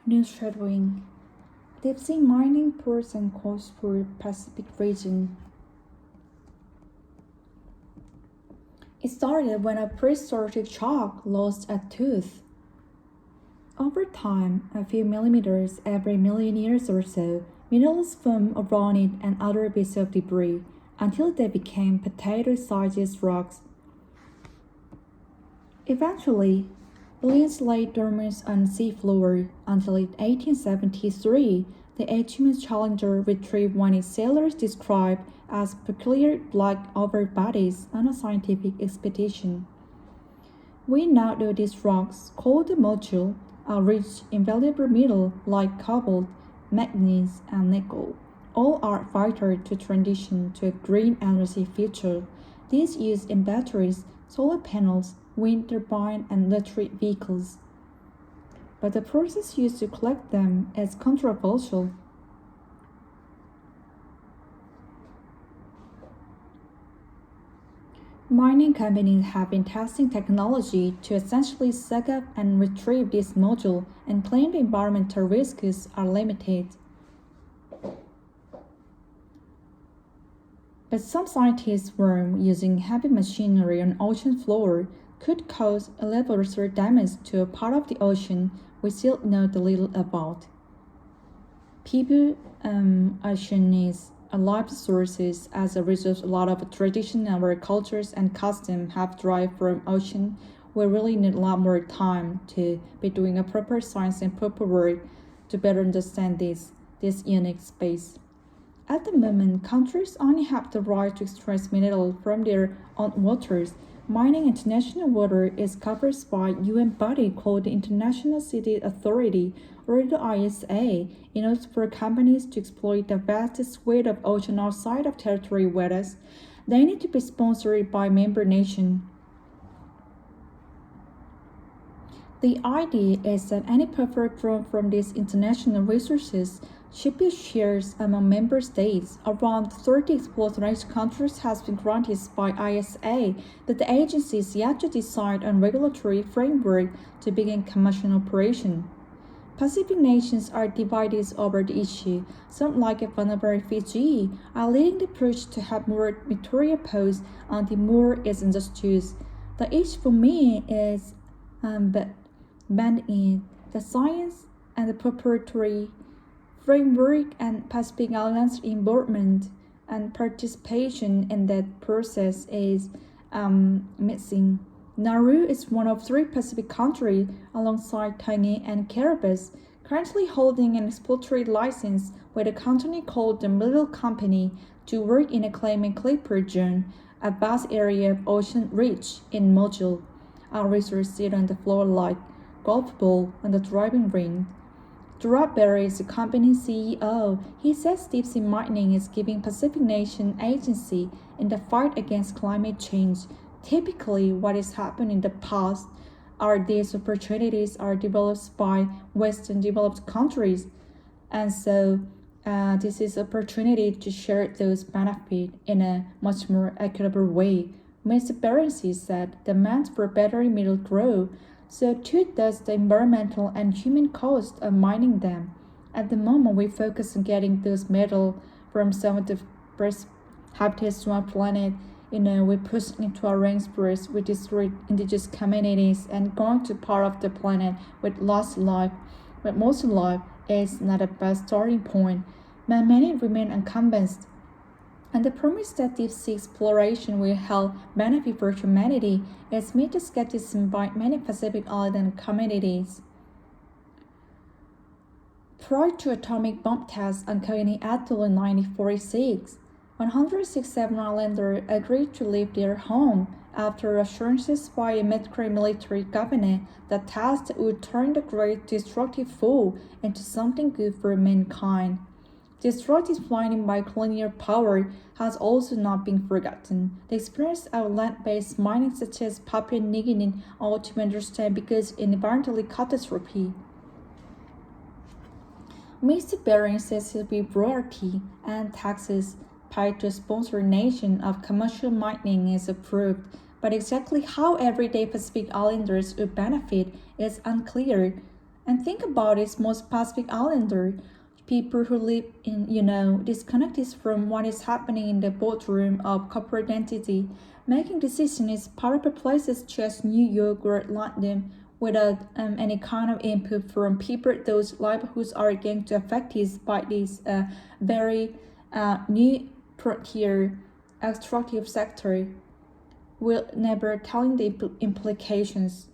Shadowing. Deep-sea mining pros and cons for Pacific region. It started when a prehistoric shark lost a tooth. Over time, a few millimeters every million years or so, minerals formed around it and other bits of debris until they became potato-sized rocks. Eventually, billions lay dormant on the seafloor until in 1873, the HMS Challenger retrieved one its sailors described as peculiar black oval bodies on a scientific expedition. We now know these rocks, called the module, are rich in valuable metals like cobalt, manganese, and nickel. All are vital to transition to a green energy future. These used in batteries, solar panels, wind turbines, and electric vehicles. But the process used to collect them is controversial. Mining companies have been testing technology to essentially suck up and retrieve this module and claim the environmental risks are limited. But some scientists warn using heavy machinery on ocean floor could cause irreversible damage to a part of the ocean we still know little about. People oceans are life sources. As a result, a lot of traditional cultures and customs have derived from ocean. We really need a lot more time to be doing a proper science and proper work to better understand this unique space. At the moment, countries only have the right to extract minerals from their own waters. Mining international water is covered by a UN body called the International City Authority, or the ISA, in order for companies to exploit the vast swathe of ocean outside of territory waters. They need to be sponsored by member nations. The idea is that any profit drawn from these international resources should be shared among member states. Around 30 exploitation countries has been granted by ISA, but the agency is yet to decide on regulatory framework to begin commercial operation. Pacific nations are divided over the issue. Some, like vulnerable Fiji, are leading the push to have more material posts until more is understood. The issue for me is band in the science and the preparatory framework and Pacific Islands involvement and participation in that process is missing. Nauru is one of 3 Pacific countries, alongside Tonga and Kiribati, currently holding an exploratory license with a company called the Middle Company to work in a claim and clipper zone, a vast area of ocean reach in module. Our researchers sit on the floor like golf ball on the driving ring. Gerard Berry is the company's CEO. He says deep-sea mining is giving Pacific nation agency in the fight against climate change. Typically, what has happened in the past are these opportunities are developed by Western developed countries, and so this is opportunity to share those benefits in a much more equitable way. Mr. Berency said demand for battery metals grow, so too does the environmental and human cost of mining them. At the moment, we focus on getting those metals from some of the best habitats on our planet. We push into our rainforests, we destroy indigenous communities and going to part of the planet with lost life. But most life is not a bad starting point, but many remain unconvinced. And the promise that deep-sea exploration will help benefit for humanity is met with skepticism by many Pacific Island communities. Prior to atomic bomb tests on Coney Atoll in 1946, 167 islanders agreed to leave their home after assurances by a military governor that tests would turn the great destructive foe into something good for mankind. Destructive flying by colonial power has also not been forgotten. The experience of land-based mining such as Papua New Guinea ought to understand because it's environmentally catastrophe. Mr. Bering says it will be royalty and taxes paid to a sponsor nation of commercial mining is approved, but exactly how everyday Pacific Islanders would benefit is unclear. And think about it, most Pacific Islander, people who live in, disconnected from what is happening in the boardroom of corporate entity, making decisions in powerful places such as New York or London without any kind of input from people those livelihoods are going to affected by this very new frontier extractive sector will never telling the implications.